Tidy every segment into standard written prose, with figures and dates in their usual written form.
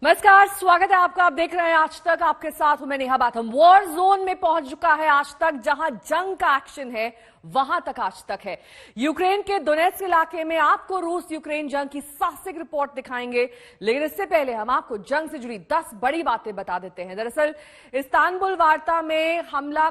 नमस्कार, स्वागत है आपका। आप देख रहे हैं आज तक, आपके साथ हूं मैं नेहा बाथम। वॉर जोन में पहुंच चुका है आज तक, जहां जंग का एक्शन है वहां तक आज तक है। यूक्रेन के डोनेट्स्क इलाके में आपको रूस यूक्रेन जंग की साहसिक रिपोर्ट दिखाएंगे, लेकिन इससे पहले हम आपको जंग से जुड़ी 10 बड़ी बातें बता देते हैं। दरअसल इस्तांबुल वार्ता में हमला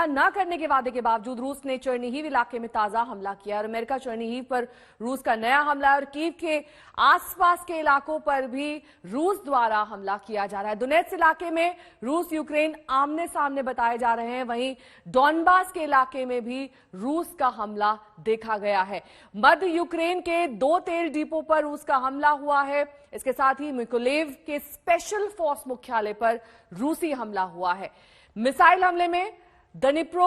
न करने के वादे के बावजूद रूस ने चर्निहिव इलाके में ताजा हमला किया और अमेरिका चर्निहिव पर रूस का नया हमला है और कीव के आसपास के इलाकों पर भी रूस द्वारा हमला किया जा रहा है। डोनेट्स्क इलाके में रूस यूक्रेन आमने सामने बताए जा रहे हैं, वहीं डॉनबास के इलाके में भी रूस का हमला देखा गया है। मध्य यूक्रेन के 2 तेल डिपो पर रूस का हमला हुआ है। इसके साथ ही मिकोलेव के स्पेशल फोर्स मुख्यालय पर रूसी हमला हुआ है। मिसाइल हमले में डनिप्रो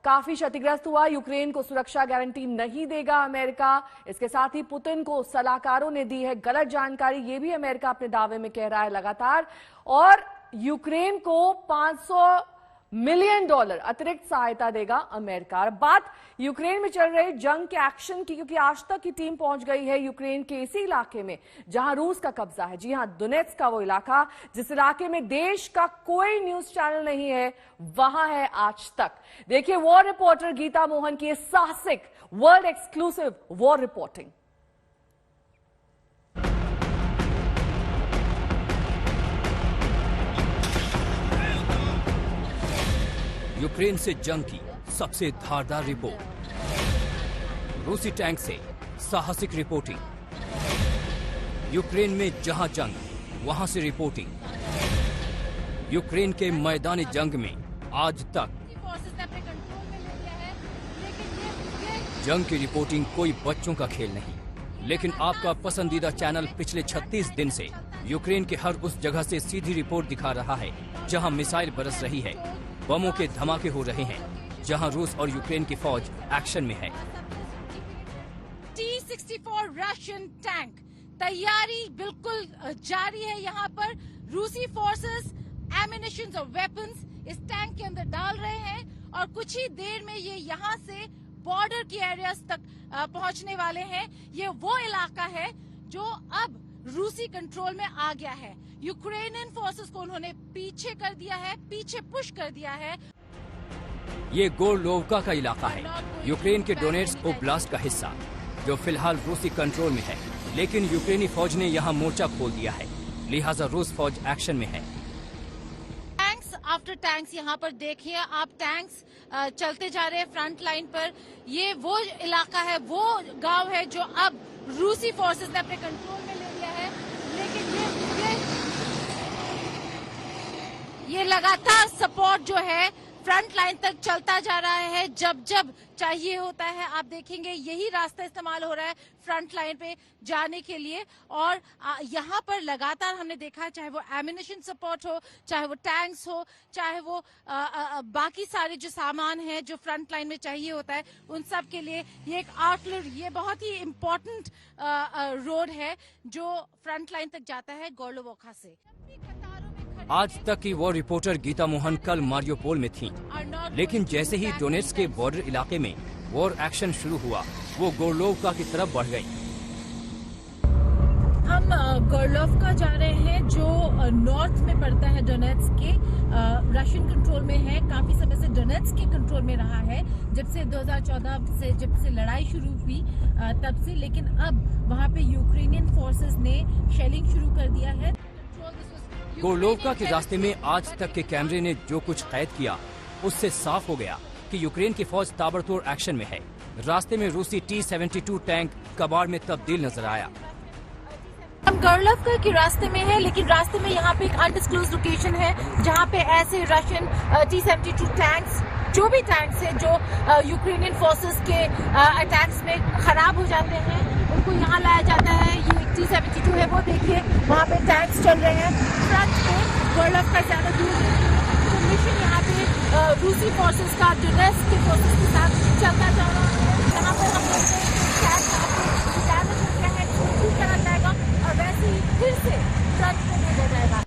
काफी क्षतिग्रस्त हुआ। यूक्रेन को सुरक्षा गारंटी नहीं देगा अमेरिका। इसके साथ ही पुतिन को सलाहकारों ने दी है गलत जानकारी, यह भी अमेरिका अपने दावे में कह रहा है लगातार। और यूक्रेन को $500 मिलियन अतिरिक्त सहायता देगा अमेरिका। बात यूक्रेन में चल रहे जंग के एक्शन की, क्योंकि आज तक की टीम पहुंच गई है यूक्रेन के इसी इलाके में जहां रूस का कब्जा है। जी हां, डोनेट्स्क का वो इलाका जिस इलाके में देश का कोई न्यूज चैनल नहीं है, वहां है आज तक। देखिए वॉर रिपोर्टर गीता मोहन की साहसिक world exclusive war reporting. Ukraine से जंग की सबसे धारदार रिपोर्ट, रूसी टैंक से साहसिक रिपोर्टिंग, यूक्रेन में जहां जंग वहां से रिपोर्टिंग। यूक्रेन के मैदानी जंग में आज तक जंग की रिपोर्टिंग कोई बच्चों का खेल नहीं, लेकिन आपका पसंदीदा चैनल पिछले 36 दिन से यूक्रेन के हर उस जगह से सीधी रिपोर्ट दिखा रहा है जहां मिसाइल बरस रही है, बमों के धमाके हो रहे हैं, जहां रूस और यूक्रेन की फौज एक्शन में है। T-64 रशियन टैंक तैयारी बिल्कुल जारी है। यहाँ पर रूसी फोर्सेस एमिनिशंस और वेपन्स इस टैंक के अंदर डाल रहे हैं और कुछ ही देर में ये यहाँ से बॉर्डर की एरियाज तक पहुंचने वाले हैं। ये वो इलाका है जो अब रूसी कंट्रोल में आ गया है। यूक्रेनियन फोर्सेस को उन्होंने पीछे कर दिया है, पीछे पुश कर दिया है। ये गोरलोवका का इलाका है, यूक्रेन के डोनेट्स्क ओब्लास्ट का हिस्सा, जो फिलहाल रूसी कंट्रोल में है, लेकिन यूक्रेनी फौज ने यहाँ मोर्चा खोल दिया है, लिहाजा रूस फौज एक्शन में है। टैंक्स आफ्टर टैंक्स यहाँ पर देखिए आप, टैंक्स चलते जा रहे हैं फ्रंट लाइन पर। ये वो इलाका है, वो गांव है जो अब रूसी फोर्सेस ने अपने कंट्रोल में ले लिया है। लेकिन ये लगातार सपोर्ट जो है फ्रंट लाइन तक चलता जा रहा है। जब जब चाहिए होता है आप देखेंगे यही रास्ता इस्तेमाल हो रहा है फ्रंट लाइन पे जाने के लिए। और यहाँ पर लगातार हमने देखा है, चाहे वो एमिनिशन सपोर्ट हो, चाहे वो टैंक्स हो, चाहे वो बाकी सारे जो सामान है जो फ्रंट लाइन में चाहिए होता है, उन सब के लिए ये एक आउटलेट, ये बहुत ही इम्पोर्टेंट रोड है जो फ्रंट लाइन तक जाता है गोरलोवका से। आज तक की वो रिपोर्टर गीता मोहन कल मारियोपोल में थीं, लेकिन जैसे ही डोनेट्स्क के बॉर्डर इलाके में वॉर एक्शन शुरू हुआ, वो गोरलोवका की तरफ बढ़ गई। हम गोरलोवका जा रहे हैं जो नॉर्थ में पड़ता है डोनेट्स्क के, रशियन कंट्रोल में है। काफी समय से डोनेट्स्क के कंट्रोल में रहा है, जब से 2014 से जब से लड़ाई शुरू हुई तब से। लेकिन अब वहाँ पे यूक्रेनियन फोर्सेस ने शेलिंग शुरू कर दिया है। गोरलोवका के रास्ते में आज तक के कैमरे ने जो कुछ कैद किया, उससे साफ हो गया कि यूक्रेन की फौज ताबड़तोड़ एक्शन में है। रास्ते में रूसी T-72 टैंक कबाड़ में तब्दील नजर आया। हम गोरलोवका के रास्ते में है, लेकिन रास्ते में यहाँ पे एक अनडिस्क्लोज लोकेशन है जहाँ पे ऐसे रशियन T-72 टैंक्स, जो भी टैंक्स है जो यूक्रेनियन फोर्सेस के अटैक्स में खराब हो जाते हैं, उनको यहाँ लाया जाता है। ये T-72 है, वो देखिए वहाँ पे टैंक्स चल रहे हैं फ्रंट पे। गोरलोवका ज्यादा दूर तो मिशन यहाँ पे रूसी फोर्सेस का डोनेट्स्क के फोर्सेस के साथ चलता जा रहा है। यहाँ पर हम लोग डैमेज हो गया है, ठीक करा जाएगा और वैसे ही फिर से फ्रंट पे भेजा जाएगा।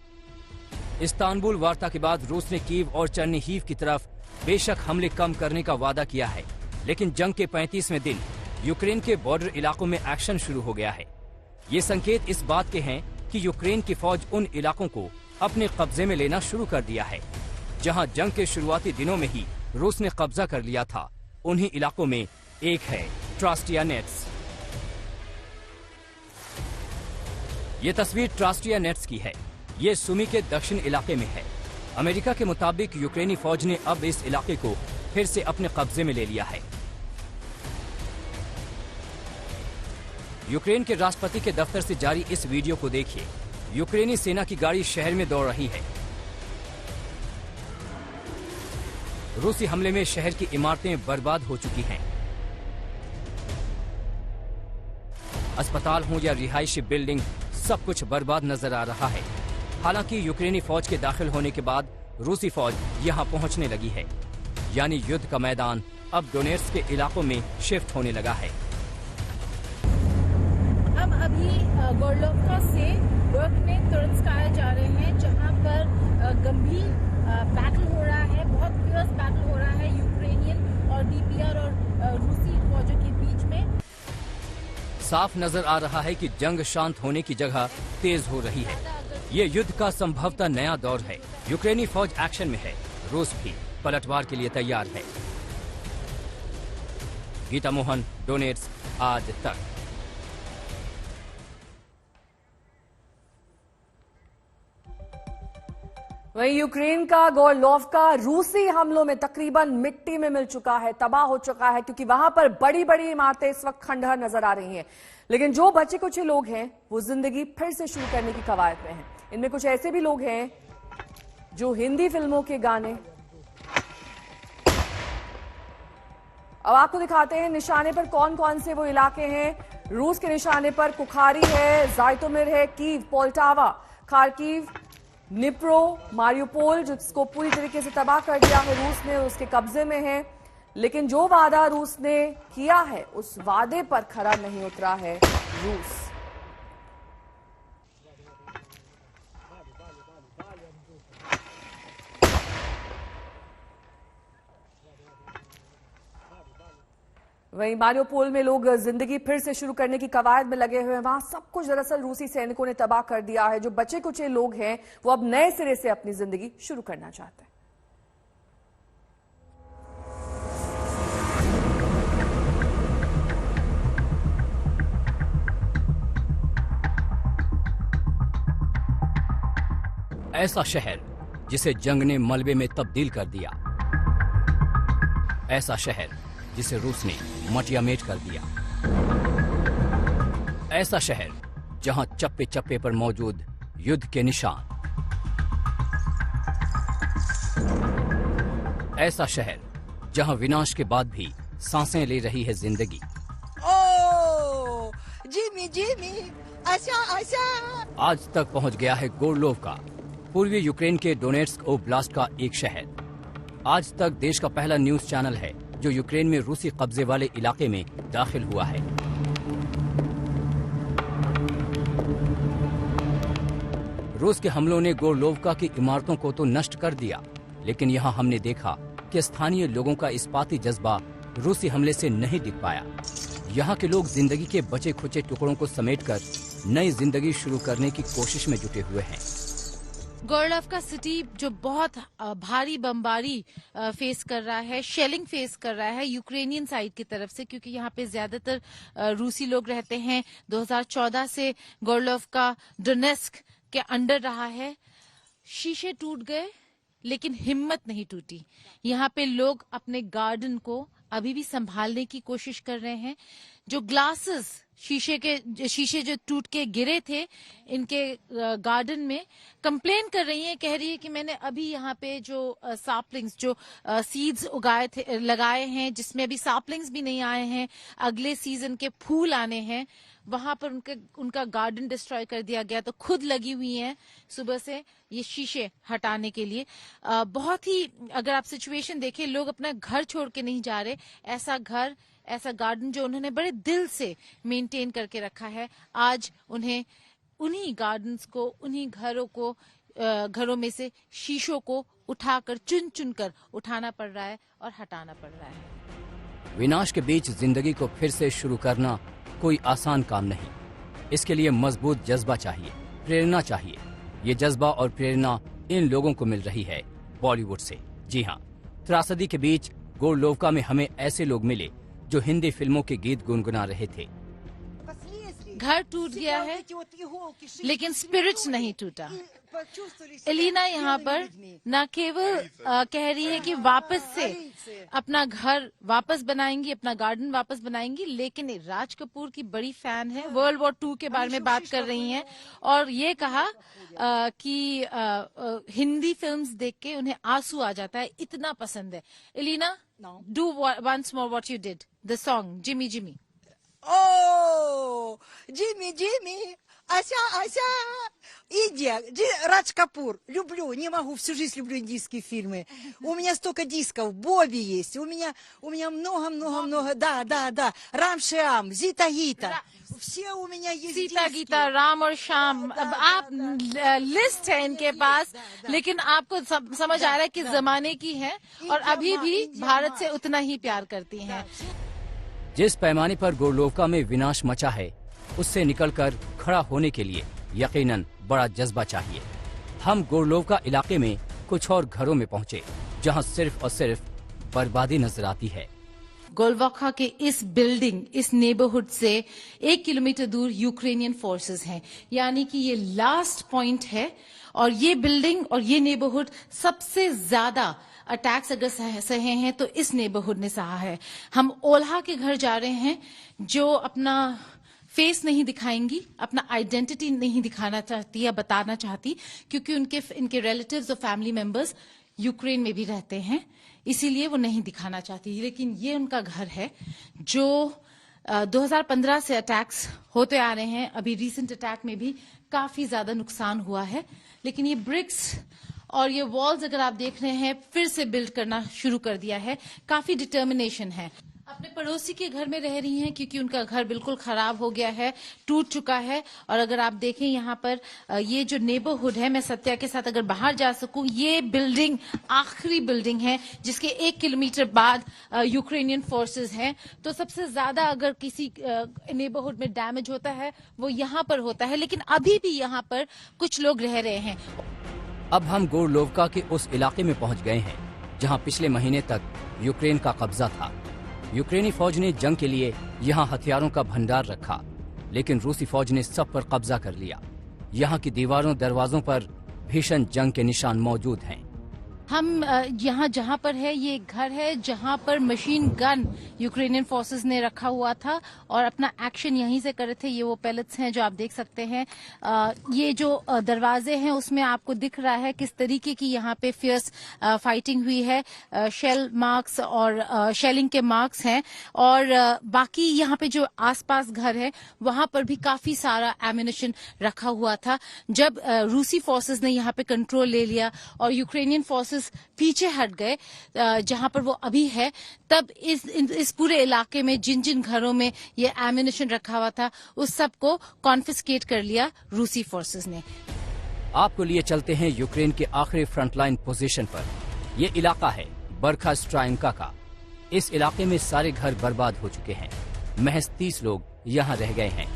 इस्तांबुल वार्ता के बाद रूस ने कीव और चर्निहिव की तरफ बेशक हमले कम करने का वादा किया है, लेकिन जंग के 35वें दिन यूक्रेन के बॉर्डर इलाकों में एक्शन शुरू हो गया है। ये संकेत इस बात के हैं कि यूक्रेन की फौज उन इलाकों को अपने कब्जे में लेना शुरू कर दिया है जहां जंग के शुरुआती दिनों में ही रूस ने कब्जा कर लिया था। उन्हीं इलाकों में एक है ट्रास्टियानेट्स। ये तस्वीर ट्रास्टियानेट्स की है। ये सुमी के दक्षिण इलाके में है। अमेरिका के मुताबिक यूक्रेनी फौज ने अब इस इलाके को फिर से अपने कब्जे में ले लिया है। यूक्रेन के राष्ट्रपति के दफ्तर से जारी इस वीडियो को देखिए। यूक्रेनी सेना की गाड़ी शहर में दौड़ रही है। रूसी हमले में शहर की इमारतें बर्बाद हो चुकी हैं। अस्पताल हो या रिहायशी बिल्डिंग, सब कुछ बर्बाद नजर आ रहा है। हालांकि यूक्रेनी फौज के दाखिल होने के बाद रूसी फौज यहां पहुंचने लगी है, यानी युद्ध का मैदान अब डोनेट्स्क के इलाकों में शिफ्ट होने लगा है। हम अभी गोर्लोवका से वर्क में तुर्स्काया जा रहे हैं, जहां पर गंभीर बैटल हो रहा है, बहुत फियर्स बैटल हो रहा है यूक्रेनियन और डीपीआर और रूसी फौजों के बीच में। साफ नजर आ रहा है कि जंग शांत होने की जगह तेज हो रही है। ये युद्ध का संभवतः नया दौर है। यूक्रेनी फौज एक्शन में है, रूस भी पलटवार के लिए तैयार है। गीता मोहन, डोनेट्स्क, आज तक। वहीं यूक्रेन का गोर्लोवका रूसी हमलों में तकरीबन मिट्टी में मिल चुका है, तबाह हो चुका है, क्योंकि वहां पर बड़ी बड़ी इमारतें इस वक्त खंडहर नजर आ रही हैं। लेकिन जो बचे कुछ लोग हैं वो जिंदगी फिर से शुरू करने की कवायद में हैं। इनमें कुछ ऐसे भी लोग हैं जो हिंदी फिल्मों के गाने, अब आपको दिखाते हैं निशाने पर कौन कौन से वो इलाके हैं। रूस के निशाने पर कुखारी है, जाइतोमिर है, Kyiv, Poltava, Kharkiv, Dnipro, Mariupol, जिसको पूरी तरीके से तबाह कर दिया है रूस ने, उसके कब्जे में है। लेकिन जो वादा रूस ने किया है उस वादे पर खरा नहीं उतरा है रूस। वहीं मारियोपोल में लोग जिंदगी फिर से शुरू करने की कवायद में लगे हुए हैं। वहां सब कुछ दरअसल रूसी सैनिकों ने तबाह कर दिया है। जो बचे कुछ लोग हैं वो अब नए सिरे से अपनी जिंदगी शुरू करना चाहते हैं। ऐसा शहर जिसे जंग ने मलबे में तब्दील कर दिया, ऐसा शहर जिसे रूस ने मटियामेट कर दिया, ऐसा शहर जहां चप्पे चप्पे पर मौजूद युद्ध के निशान, ऐसा शहर जहां विनाश के बाद भी सांसें ले रही है जिंदगी। ओ जिमी जिमी, आशा आशा। आज तक पहुंच गया है गोर्लोवका, पूर्वी यूक्रेन के डोनेट्स्क ओब्लास्ट का एक शहर। आज तक देश का पहला न्यूज चैनल है जो यूक्रेन में रूसी कब्जे वाले इलाके में दाखिल हुआ है। रूस के हमलों ने गोर्लोवका की इमारतों को तो नष्ट कर दिया, लेकिन यहाँ हमने देखा कि स्थानीय लोगों का इस्पाती जज्बा रूसी हमले से नहीं दिख पाया। यहाँ के लोग जिंदगी के बचे खुचे टुकड़ों को समेटकर नई जिंदगी शुरू करने की कोशिश में जुटे हुए हैं। गोर्लोवका सिटी जो बहुत भारी बमबारी फेस कर रहा है, शेलिंग फेस कर रहा है यूक्रेनियन साइड की तरफ से, क्योंकि यहाँ पे ज्यादातर रूसी लोग रहते हैं। 2014 से गोर्लोवका डोनेट्स्क के अंडर रहा है। शीशे टूट गए लेकिन हिम्मत नहीं टूटी। यहाँ पे लोग अपने गार्डन को अभी भी संभालने की कोशिश कर रहे हैं। जो ग्लासेस, शीशे जो टूट के गिरे थे इनके गार्डन में, कंप्लेन कर रही हैं, कह रही है कि मैंने अभी यहाँ पे जो सापलिंग्स, जो सीड्स लगाए हैं, जिसमें अभी सापलिंग्स भी नहीं आए हैं, अगले सीजन के फूल आने हैं, वहां पर उनका गार्डन डिस्ट्रॉय कर दिया गया। तो खुद लगी हुई हैं सुबह से ये शीशे हटाने के लिए। बहुत ही, अगर आप सिचुएशन देखें, लोग अपना घर छोड़ के नहीं जा रहे। ऐसा घर, ऐसा गार्डन जो उन्होंने बड़े दिल से मेंटेन करके रखा है, आज उन्हें उन्हीं गार्डन्स को, उन्हीं घरों में से शीशों को उठाकर, चुन चुन कर उठाना पड़ रहा है और हटाना पड़ रहा है। विनाश के बीच जिंदगी को फिर से शुरू करना कोई आसान काम नहीं। इसके लिए मजबूत जज्बा चाहिए, प्रेरणा चाहिए। ये जज्बा और प्रेरणा इन लोगों को मिल रही है बॉलीवुड से। जी हाँ, त्रासदी के बीच गोरलोवका में हमें ऐसे लोग मिले जो हिंदी फिल्मों के गीत गुनगुना रहे थे। घर टूट गया है लेकिन स्पिरिट नहीं टूटा। एलिना यहाँ पर न केवल कह रही है कि वापस से अपना घर वापस बनाएंगी, अपना गार्डन वापस बनाएंगी, लेकिन राज कपूर की बड़ी फैन है, वर्ल्ड वॉर 2 के बारे में बात कर रही हैं और ये कहा कि हिंदी फिल्म्स देख के उन्हें आंसू आ जाता है, इतना पसंद है। Elina, do once more what you did, the song Jimmy Jimmy. О, Джимми, Джимми, Ася. Иди, Радж Капур, люблю, не могу, всю жизнь люблю индийские фильмы. У меня столько дисков, Бобби есть, у меня много, да, Рам Шиам, Зита Гита, все у меня есть Sita диски. Gita, Ram और श्याम, अब आप लिस्ट है इनके पास, लेकिन आपको समझ आ रहा है कि जमाने की है और अभी भी भारत से उतना ही प्यार करती हैं। जिस पैमाने पर गोरलोवका में विनाश मचा है, उससे निकलकर खड़ा होने के लिए यकीनन बड़ा जज्बा चाहिए। हम गोरलोवका इलाके में कुछ और घरों में पहुंचे, जहां सिर्फ और सिर्फ बर्बादी नजर आती है। गोरलोवका के इस बिल्डिंग, इस नेबरहुड से 1 किलोमीटर दूर यूक्रेनियन फोर्सेस हैं, यानी कि ये लास्ट पॉइंट है और ये बिल्डिंग और ये नेबरहुड सबसे ज्यादा अटैक्स अगर सहे हैं तो इस नेबरहुड ने सहा है। हम ओल्हा के घर जा रहे हैं जो अपना फेस नहीं दिखाएंगी, अपना आइडेंटिटी नहीं दिखाना चाहती या बताना चाहती, क्योंकि इनके रिलेटिव्स और फैमिली मेंबर्स यूक्रेन में भी रहते हैं, इसीलिए वो नहीं दिखाना चाहती। लेकिन ये उनका घर है जो 2015 से अटैक्स होते आ रहे हैं। अभी रिसेंट अटैक में भी काफी ज्यादा नुकसान हुआ है, लेकिन ये ब्रिक्स और ये वॉल्स अगर आप देख रहे हैं फिर से बिल्ड करना शुरू कर दिया है। काफी डिटर्मिनेशन है। अपने पड़ोसी के घर में रह रही हैं क्योंकि उनका घर बिल्कुल खराब हो गया है, टूट चुका है। और अगर आप देखें यहाँ पर ये जो नेबरहुड है, मैं सत्या के साथ अगर बाहर जा सकूं, ये बिल्डिंग आखिरी बिल्डिंग है जिसके 1 किलोमीटर बाद यूक्रेनियन फोर्सेस हैं। तो सबसे ज्यादा अगर किसी नेबरहुड में डैमेज होता है वो यहाँ पर होता है, लेकिन अभी भी यहाँ पर कुछ लोग रह रहे हैं। अब हम गोरलोवका के उस इलाके में पहुंच गए हैं जहां पिछले महीने तक यूक्रेन का कब्जा था। यूक्रेनी फौज ने जंग के लिए यहां हथियारों का भंडार रखा, लेकिन रूसी फौज ने सब पर कब्जा कर लिया। यहां की दीवारों दरवाजों पर भीषण जंग के निशान मौजूद हैं। हम यहाँ जहाँ पर है, ये एक घर है जहाँ पर मशीन गन यूक्रेनियन फोर्सेस ने रखा हुआ था और अपना एक्शन यहीं से कर रहे थे। ये वो पैलेट्स हैं जो आप देख सकते हैं। ये जो दरवाजे हैं उसमें आपको दिख रहा है किस तरीके की यहाँ पे फियर्स फाइटिंग हुई है। शेल मार्क्स और शेलिंग के मार्क्स हैं और बाकी यहाँ पे जो आसपास घर है वहां पर भी काफी सारा एम्यूनिशन रखा हुआ था। जब रूसी फोर्सेस ने यहाँ पे कंट्रोल ले लिया और यूक्रेनियन फोर्सेस पीछे हट गए जहां पर वो अभी है, तब इस पूरे इलाके में जिन जिन घरों में ये एम्यूनिशन रखा हुआ था उस सब को कॉन्फिस्केट कर लिया रूसी फोर्सेस ने। आपको लिए चलते हैं यूक्रेन के आखिरी फ्रंटलाइन पोजीशन पर। ये इलाका है बरखा स्ट्राइंका का। इस इलाके में सारे घर बर्बाद हो चुके हैं। महज 30 लोग यहाँ रह गए हैं।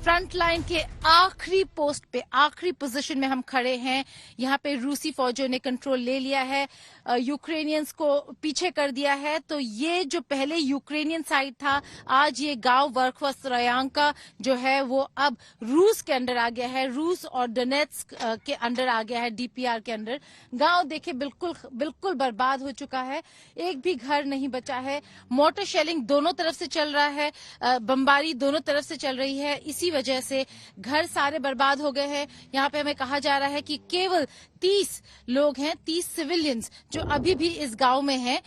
फ्रंट लाइन के आखिरी पोस्ट पे, आखिरी पोजीशन में हम खड़े हैं। यहाँ पे रूसी फौजों ने कंट्रोल ले लिया है, यूक्रेनियंस को पीछे कर दिया है। तो ये जो पहले यूक्रेनियन साइड था, आज ये गांव वर्खवास्त्रायांका जो है वो अब रूस के अंडर आ गया है। रूस और डोनेट्स्क के अंडर आ गया है, डीपीआर के अंडर। गांव देखे बिल्कुल बर्बाद हो चुका है, एक भी घर नहीं बचा है। मोटर शेलिंग दोनों तरफ से चल रहा है, बमबारी दोनों तरफ से चल रही है। इसी वजह से घर सारे बर्बाद हो गए हैं। यहाँ पे हमें कहा जा रहा है कि केवल 30 लोग हैं, 30 सिविलियंस जो अभी भी इस गांव में हैं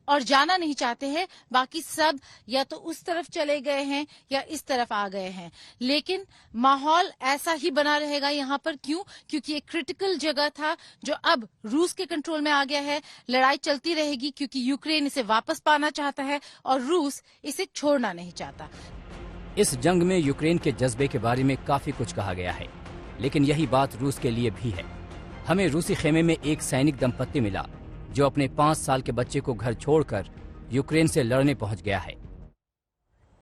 और जाना नहीं चाहते हैं। बाकी सब या तो उस तरफ चले गए हैं या इस तरफ आ गए हैं। लेकिन माहौल ऐसा ही बना रहेगा यहाँ पर। क्यों? क्योंकि एक क्रिटिकल जगह था जो अब रूस के कंट्रोल में आ गया है। लड़ाई चलती रहेगी क्योंकि यूक्रेन इसे वापस पाना चाहता है और रूस इसे छोड़ना नहीं चाहता। इस जंग में यूक्रेन के जज्बे के बारे में काफी कुछ कहा गया है, लेकिन यही बात रूस के लिए भी है। हमें रूसी खेमे में एक सैनिक दंपत्ति मिला जो अपने 5 साल के बच्चे को घर छोड़कर यूक्रेन से लड़ने पहुंच गया है।